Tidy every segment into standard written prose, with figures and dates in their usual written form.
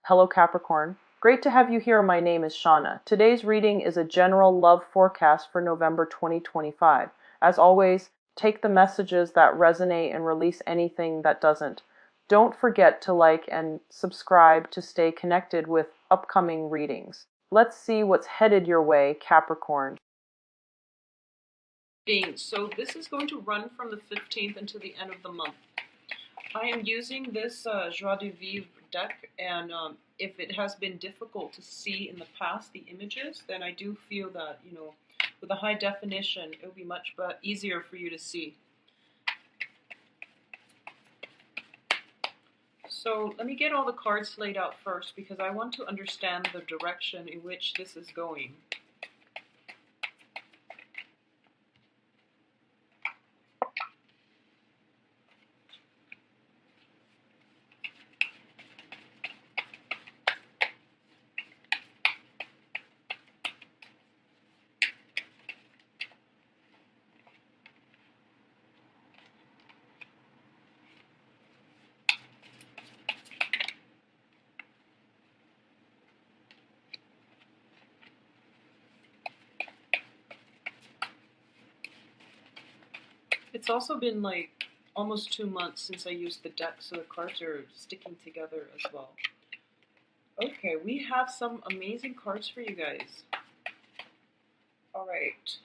Hello Capricorn. Great to have you here. My name is Shauna. Today's reading is a general love forecast for November 2025. As always, take the messages that resonate and release anything that doesn't. Don't forget to like and subscribe to stay connected with upcoming readings. Let's see what's headed your way, Capricorn. So this is going to run from the 15th until the end of the month. I am using this Joie de Vivre deck, and if it has been difficult to see in the past the images, then I do feel that, with a high definition, it will be much easier for you to see. So let me get all the cards laid out first, because I want to understand the direction in which this is going. It's also been like almost 2 months since I used the deck, so the cards are sticking together as well. Okay, we have some amazing cards for you guys. Alright.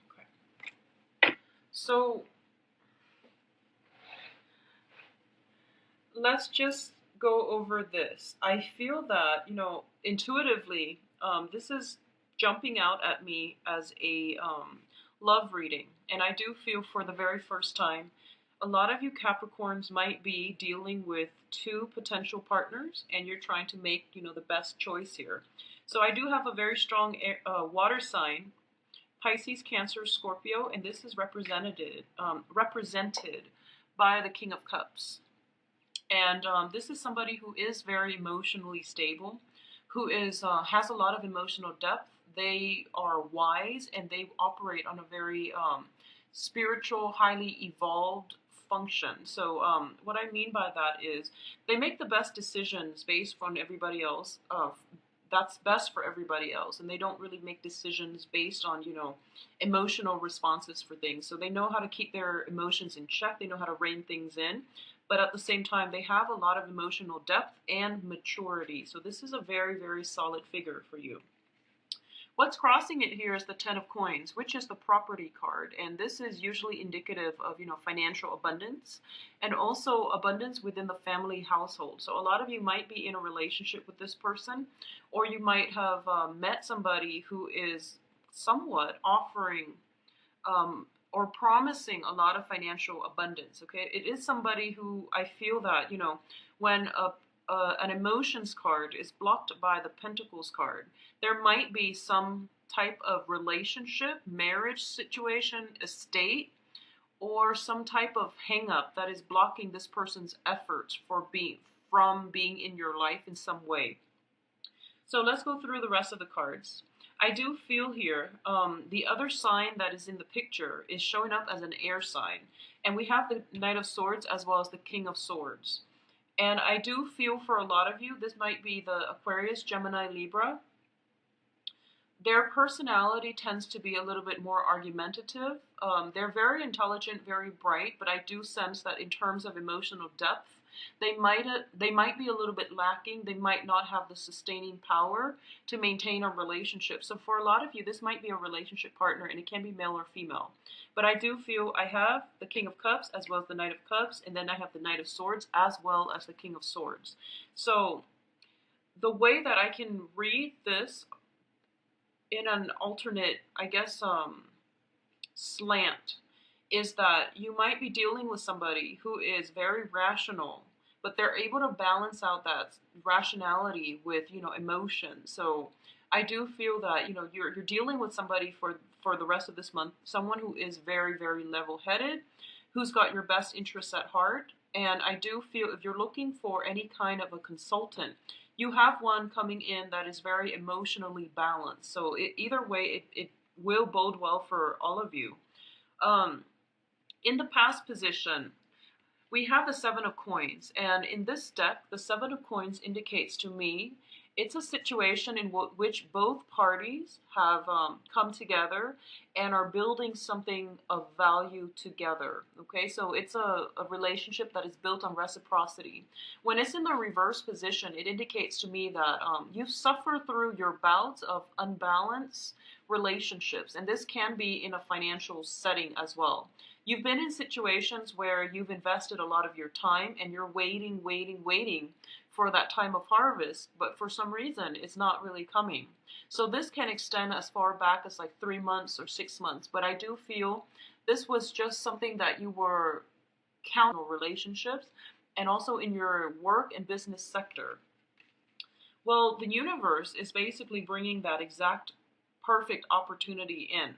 Okay. So, let's just go over this. I feel that, intuitively, this is jumping out at me as a love reading. And I do feel for the very first time, a lot of you Capricorns might be dealing with two potential partners, and you're trying to make, the best choice here. So I do have a very strong water sign, Pisces, Cancer, Scorpio, and this is represented by the King of Cups. And this is somebody who is very emotionally stable, who is has a lot of emotional depth. They are wise, and they operate on a very spiritual, highly evolved function. So what I mean by that is they make the best decisions based on everybody else. That's best for everybody else, and they don't really make decisions based on emotional responses for things. So they know how to keep their emotions in check. They know how to rein things in. But at the same time, they have a lot of emotional depth and maturity. So this is a very, very solid figure for you. What's crossing it here is the Ten of Coins, which is the property card. And this is usually indicative of, financial abundance and also abundance within the family household. So a lot of you might be in a relationship with this person, or you might have met somebody who is somewhat offering or promising a lot of financial abundance. Okay, it is somebody who I feel that when an emotions card is blocked by the Pentacles card, there might be some type of relationship, marriage situation, estate, or some type of hang-up that is blocking this person's efforts from being in your life in some way. So let's go through the rest of the cards. I do feel here, the other sign that is in the picture is showing up as an air sign. And we have the Knight of Swords as well as the King of Swords. And I do feel for a lot of you, this might be the Aquarius, Gemini, Libra. Their personality tends to be a little bit more argumentative. They're very intelligent, very bright, but I do sense that in terms of emotional depth, they might be a little bit lacking. They might not have the sustaining power to maintain a relationship. So for a lot of you, this might be a relationship partner, and it can be male or female. But I do feel I have the King of Cups as well as the Knight of Cups, and then I have the Knight of Swords as well as the King of Swords. So the way that I can read this in an alternate, I guess, slant is that you might be dealing with somebody who is very rational, but they're able to balance out that rationality with, emotion. So I do feel that, you're dealing with somebody for the rest of this month, someone who is very, very level-headed, who's got your best interests at heart. And I do feel if you're looking for any kind of a consultant, you have one coming in that is very emotionally balanced. So either way, it will bode well for all of you. In the past position, we have the Seven of Coins, and in this deck, the Seven of Coins indicates to me it's a situation in which both parties have come together and are building something of value together. Okay, so it's a relationship that is built on reciprocity. When it's in the reverse position, it indicates to me that you've suffered through your bouts of unbalanced relationships, and this can be in a financial setting as well. You've been in situations where you've invested a lot of your time and you're waiting for that time of harvest, but for some reason it's not really coming. So this can extend as far back as like 3 months or 6 months, but I do feel this was just something that you were counting on relationships and also in your work and business sector. Well, the universe is basically bringing that exact perfect opportunity in.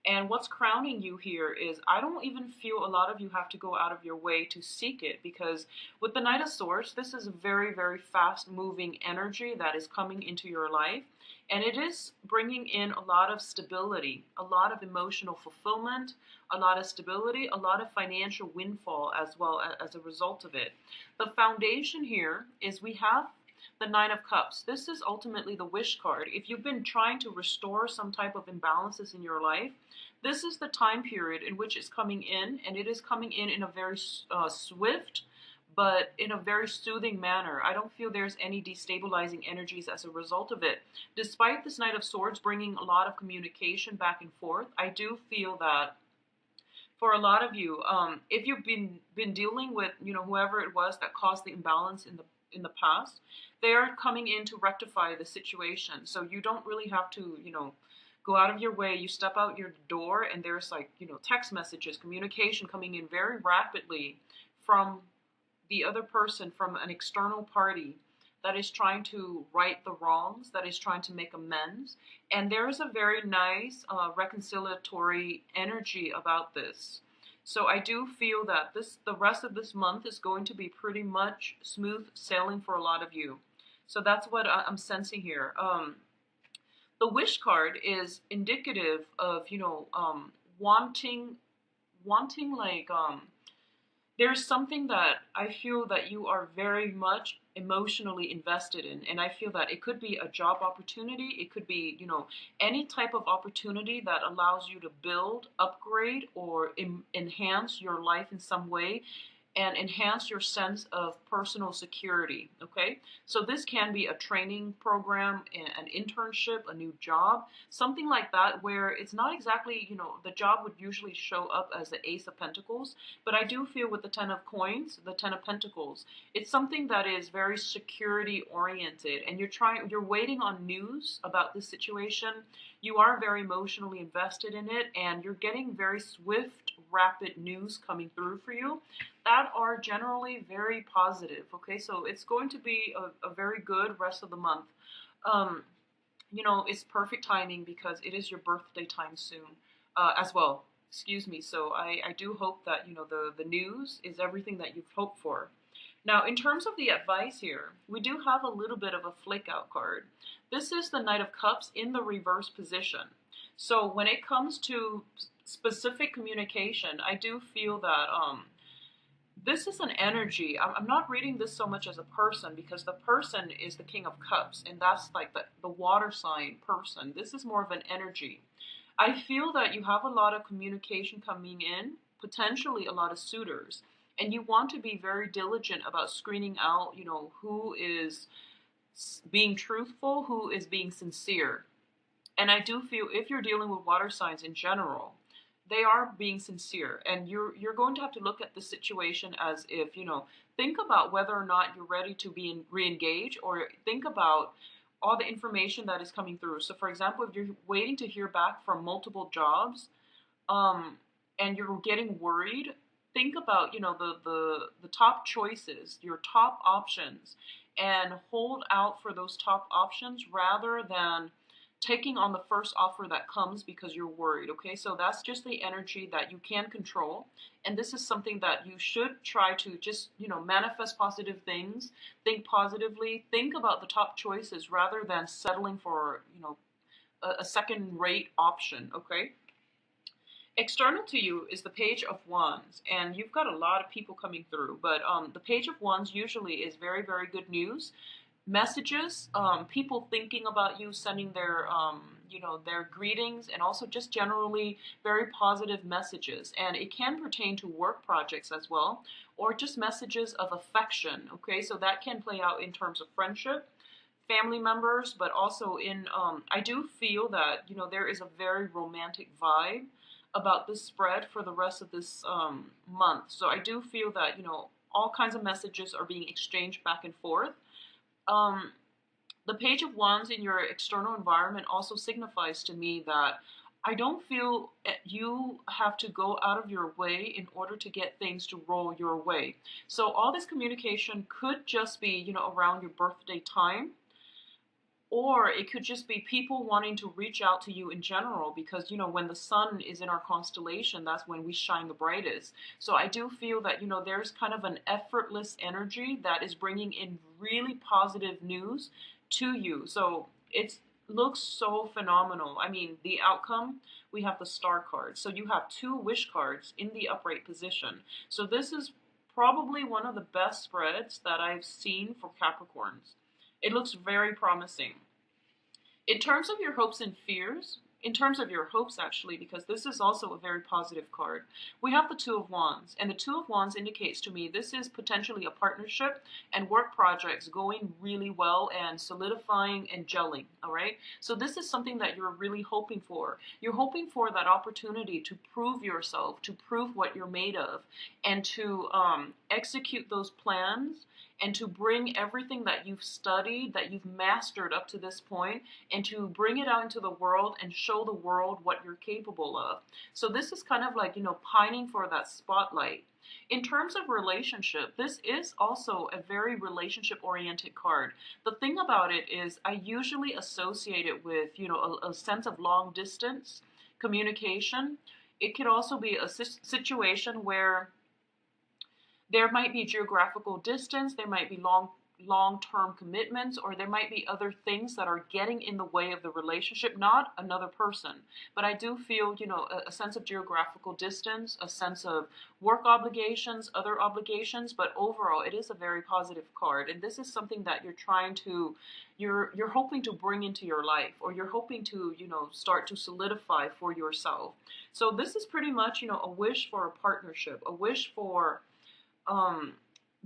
And what's crowning you here is I don't even feel a lot of you have to go out of your way to seek it, because with the Knight of Swords, this is a very, very fast moving energy that is coming into your life. And it is bringing in a lot of stability, a lot of emotional fulfillment, a lot of stability, a lot of financial windfall as well as a result of it. The foundation here is we have the Nine of Cups. This is ultimately the wish card. If you've been trying to restore some type of imbalances in your life, this is the time period in which it's coming in, and it is coming in a very swift, but in a very soothing manner. I don't feel there's any destabilizing energies as a result of it. Despite this Knight of Swords bringing a lot of communication back and forth, I do feel that for a lot of you, if you've been dealing with whoever it was that caused the imbalance in the past, they are coming in to rectify the situation. So you don't really have to go out of your way. You step out your door, and there's like text messages, communication coming in very rapidly from the other person, from an external party that is trying to right the wrongs, that is trying to make amends. And there is a very nice reconciliatory energy about this. So I do feel that the rest of this month is going to be pretty much smooth sailing for a lot of you. So that's what I'm sensing here. The wish card is indicative of wanting like there's something that I feel that you are very much emotionally invested in. And I feel that it could be a job opportunity. It could be, any type of opportunity that allows you to build, upgrade, or enhance your life in some way and enhance your sense of personal security. Okay, so this can be a training program, an internship, a new job, something like that, where it's not exactly, the job would usually show up as the Ace of Pentacles, but I do feel with the Ten of Coins, the Ten of Pentacles, it's something that is very security oriented, and you're waiting on news about this situation. You are very emotionally invested in it, and you're getting very swift, rapid news coming through for you that are generally very positive. Okay, so it's going to be a very good rest of the month. Um, it's perfect timing because it is your birthday time soon as well. Excuse me. So I do hope that the news is everything that you've hoped for. Now, in terms of the advice here, we do have a little bit of a flick out card. This is the Knight of Cups in the reverse position. So when it comes to specific communication, I do feel that this is an energy. I'm not reading this so much as a person, because the person is the King of Cups, and that's like the water sign person. This is more of an energy. I feel that you have a lot of communication coming in, potentially a lot of suitors, and you want to be very diligent about screening out, who is being truthful, who is being sincere. And I do feel if you're dealing with water signs in general, they are being sincere, and you're going to have to look at the situation as if think about whether or not you're ready to be re-engaged, or think about all the information that is coming through. So for example, if you're waiting to hear back from multiple jobs, and you're getting worried, think about the top choices, your top options, and hold out for those top options rather than taking on the first offer that comes because you're worried. Okay, so that's just the energy that you can control, and this is something that you should try to just manifest positive things, think positively, think about the top choices rather than settling for a second rate option. Okay, External to you is the Page of Wands, and you've got a lot of people coming through. But the Page of Wands usually is very, very good news, messages, people thinking about you, sending their, their greetings, and also just generally very positive messages. And it can pertain to work projects as well, or just messages of affection. Okay, so that can play out in terms of friendship, family members, but also in I do feel that there is a very romantic vibe about this spread for the rest of this month. So I do feel that all kinds of messages are being exchanged back and forth. um, the Page of Wands in your external environment also signifies to me that I don't feel you have to go out of your way in order to get things to roll your way. So all this communication could just be, around your birthday time, or it could just be people wanting to reach out to you in general because, when the sun is in our constellation, that's when we shine the brightest. So I do feel that, there's kind of an effortless energy that is bringing in really positive news to you. So it looks so phenomenal. I mean, the outcome, we have the Star card. So you have two wish cards in the upright position. So this is probably one of the best spreads that I've seen for Capricorns. It looks very promising. In terms of your hopes and fears, in terms of your hopes actually, because this is also a very positive card, we have the Two of Wands. And the Two of Wands indicates to me this is potentially a partnership and work projects going really well and solidifying and gelling, all right? So this is something that you're really hoping for. You're hoping for that opportunity to prove yourself, to prove what you're made of, and to execute those plans, and to bring everything that you've studied, that you've mastered up to this point, and to bring it out into the world and show the world what you're capable of. So this is kind of like, pining for that spotlight. In terms of relationship, this is also a very relationship oriented card. The thing about it is I usually associate it with, a sense of long distance communication. It could also be a situation where there might be geographical distance, there might be long-term commitments, or there might be other things that are getting in the way of the relationship, not another person. But I do feel, a sense of geographical distance, a sense of work obligations, other obligations, but overall it is a very positive card. And this is something that you're hoping to bring into your life, or you're hoping to, start to solidify for yourself. So this is pretty much, a wish for a partnership, a wish for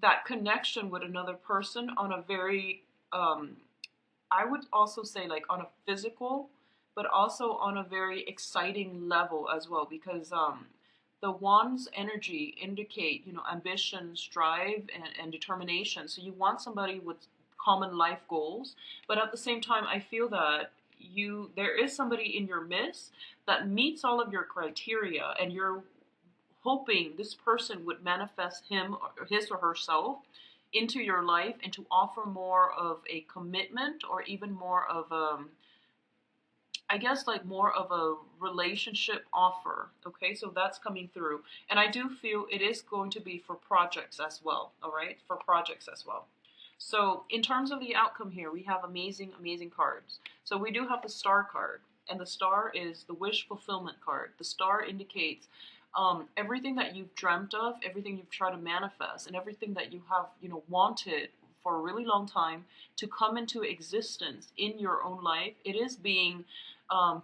that connection with another person on a very, I would also say like on a physical, but also on a very exciting level as well, because the Wand's energy indicate, ambition, strive, and determination. So you want somebody with common life goals, but at the same time, I feel that there is somebody in your midst that meets all of your criteria, and you're hoping this person would manifest his or herself into your life and to offer more of a commitment, or even more of I guess like more of a relationship offer. Okay, so that's coming through. And I do feel it is going to be for projects as well, all right? For projects as well. So in terms of the outcome here, we have amazing, amazing cards. So we do have the Star card, and the Star is the wish fulfillment card. The Star indicates everything that you've dreamt of, everything you've tried to manifest, and everything that you have, wanted for a really long time to come into existence in your own life. It is being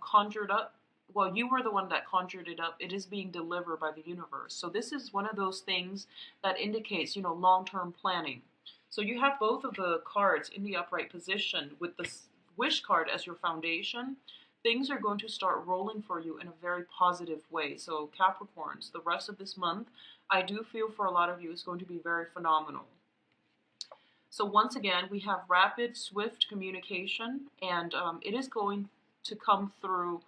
conjured up. Well, you were the one that conjured it up. It is being delivered by the universe. So this is one of those things that indicates, long-term planning. So you have both of the cards in the upright position with the wish card as your foundation. Things are going to start rolling for you in a very positive way. So Capricorns, the rest of this month, I do feel for a lot of you is going to be very phenomenal. So once again, we have rapid, swift communication, and it is going to come through.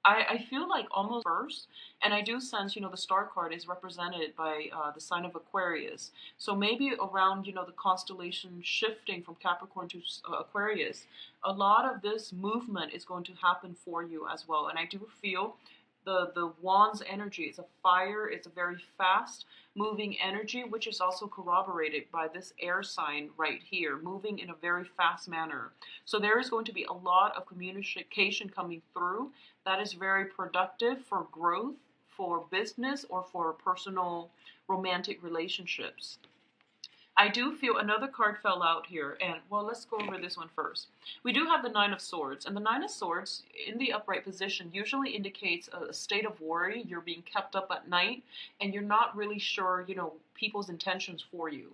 I feel like almost first, and I do sense, the Star card is represented by the sign of Aquarius. So maybe around, the constellation shifting from Capricorn to Aquarius, a lot of this movement is going to happen for you as well. And I do feel the Wand's energy, it's a fire, it's a very fast moving energy, which is also corroborated by this air sign right here, moving in a very fast manner. So there is going to be a lot of communication coming through that is very productive for growth, for business or for personal romantic relationships. I do feel another card fell out here, and well, let's go over this one first. We do have the Nine of Swords, and the Nine of Swords in the upright position usually indicates a state of worry. You're being kept up at night, and you're not really sure, people's intentions for you.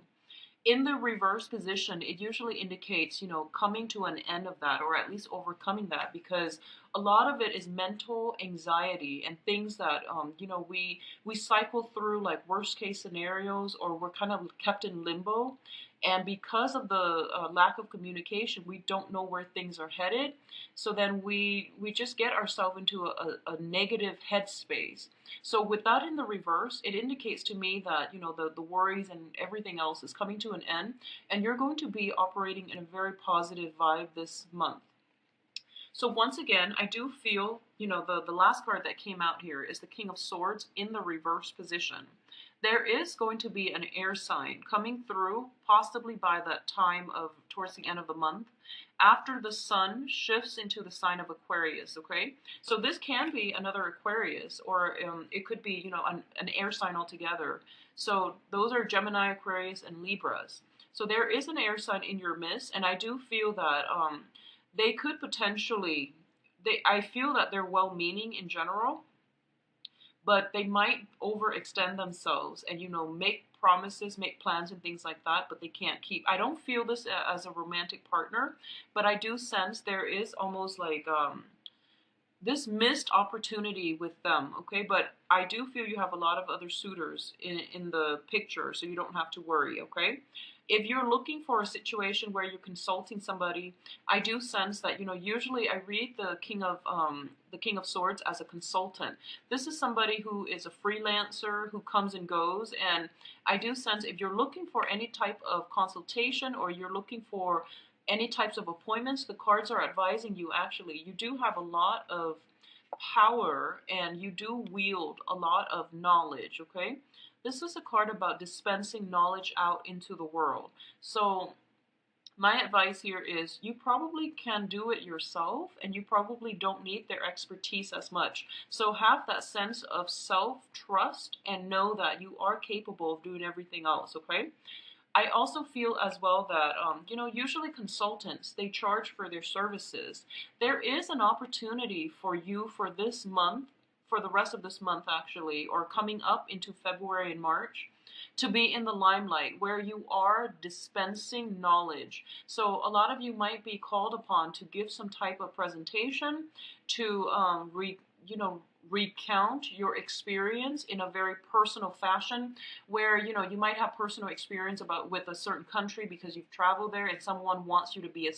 In the reverse position, it usually indicates, coming to an end of that, or at least overcoming that, because a lot of it is mental anxiety and things that, we cycle through like worst case scenarios, or we're kind of kept in limbo. And because of the lack of communication, we don't know where things are headed. So then we just get ourselves into a negative headspace. So with that in the reverse, it indicates to me that, the worries and everything else is coming to an end, and you're going to be operating in a very positive vibe this month. So once again, I do feel, the last card that came out here is the King of Swords in the reverse position. There is going to be an air sign coming through, possibly by that time of towards the end of the month, after the sun shifts into the sign of Aquarius, okay? So this can be another Aquarius, or it could be, an air sign altogether. So those are Gemini, Aquarius, and Libras. So there is an air sign in your midst, and I do feel that they could potentially, I feel that they're well-meaning in general, but they might overextend themselves and, make promises, make plans and things like that, but they can't keep. I don't feel this as a romantic partner, but I do sense there is almost like this missed opportunity with them, okay? But I do feel you have a lot of other suitors in the picture, so you don't have to worry, okay? If you're looking for a situation where you're consulting somebody, I do sense that, usually I read the King of Swords as a consultant. This is somebody who is a freelancer who comes and goes, and I do sense if you're looking for any type of consultation, or you're looking for any types of appointments, the cards are advising you, actually, you do have a lot of power and you do wield a lot of knowledge, okay? This is a card about dispensing knowledge out into the world. So my advice here is you probably can do it yourself, and you probably don't need their expertise as much. So have that sense of self-trust and know that you are capable of doing everything else, okay? I also feel as well that, usually consultants, they charge for their services. There is an opportunity for you for this month, for the rest of this month actually, or coming up into February and March, to be in the limelight where you are dispensing knowledge. So a lot of you might be called upon to give some type of presentation, to recount your experience in a very personal fashion, where you might have personal experience with a certain country because you've traveled there, and someone wants you to be a